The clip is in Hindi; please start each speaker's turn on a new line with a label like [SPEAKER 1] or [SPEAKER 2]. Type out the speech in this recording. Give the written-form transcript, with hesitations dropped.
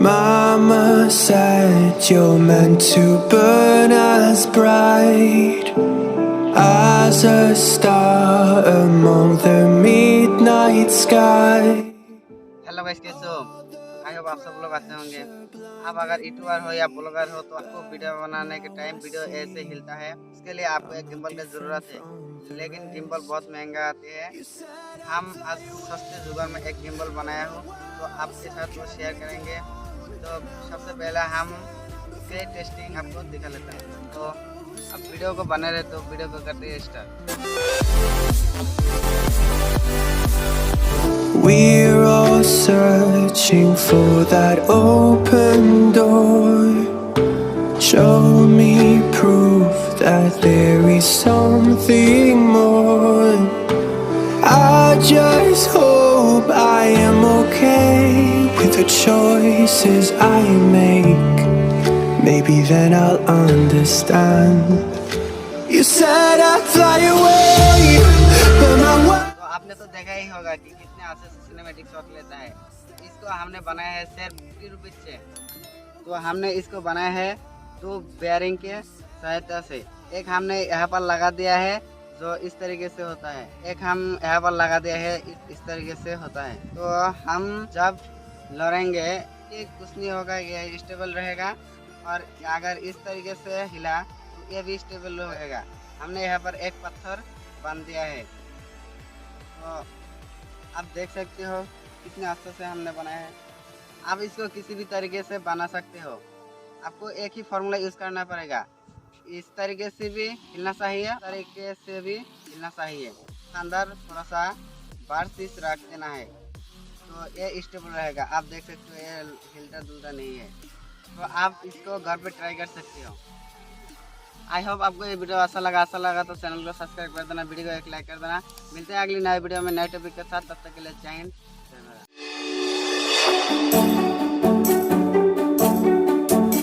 [SPEAKER 1] Mama said you're meant to burn as bright as a star among the midnight sky.
[SPEAKER 2] Hello guys, कैसे हो? आई होप आप सब लोग अच्छे होंगे। आप अगर यूट्यूबर हो या ब्लॉगर हो तो आपको वीडियो बनाने के टाइम वीडियो ऐसे हिलता है, इसके लिए आपको एक गिम्बल की ज़रूरत है। लेकिन गिम्बल बहुत महंगा आती है। हम आज सस्ते जुगाड़ में एक गिम्बल बनाया हूँ, तो आपके साथ वो शेयर करेंगे। तो सबसे पहले हम इसके टेस्टिंग आपको दिखा लेते हैं। तो अब वीडियो को बने रहे, तो वीडियो को करते हैं start.
[SPEAKER 1] We're all searching for that open door. Show me proof that there is something more. I just hope I am okay with the choices I make. Maybe then I'll understand. You said I'd fly away, but my
[SPEAKER 2] तो आपने तो देखा ही होगा कि कितने अच्छे से सिनेमैटिक शॉट लेता है। इसको हमने बनाया है सिर्फ 50 रुपीज से। तो हमने इसको बनाया है 2 बेयरिंग के सहायता से। एक हमने यहाँ पर लगा दिया है जो इस तरीके से होता है, एक हम यहाँ पर लगा दिया है इस तरीके से होता है। तो हम जब लड़ेंगे ये कुछ नहीं होगा, ये स्टेबल रहेगा। और अगर इस तरीके से हिला तो ये भी स्टेबल रहेगा। हमने यहाँ पर एक पत्थर बांध दिया है, तो आप देख सकते हो कितने अच्छे से हमने बनाया है। आप इसको किसी भी तरीके से बना सकते हो। आपको एक ही फॉर्मूला यूज़ करना पड़ेगा। इस तरीके से भी हिलना चाहिए, तरीके से भी हिलना चाहिए। अंदर थोड़ा सा बारिश रख देना है, तो ये स्टेबल रहेगा। आप देख सकते हो ये हिलता डुलता नहीं है। तो आप इसको घर पे ट्राई कर सकते हो। आई होप आपको ये वीडियो अच्छा लगा तो चैनल को सब्सक्राइब कर देना, वीडियो को एक लाइक कर देना। मिलते हैं अगली नए वीडियो में नए टॉपिक के साथ। तब तक के लिए जय हिंद।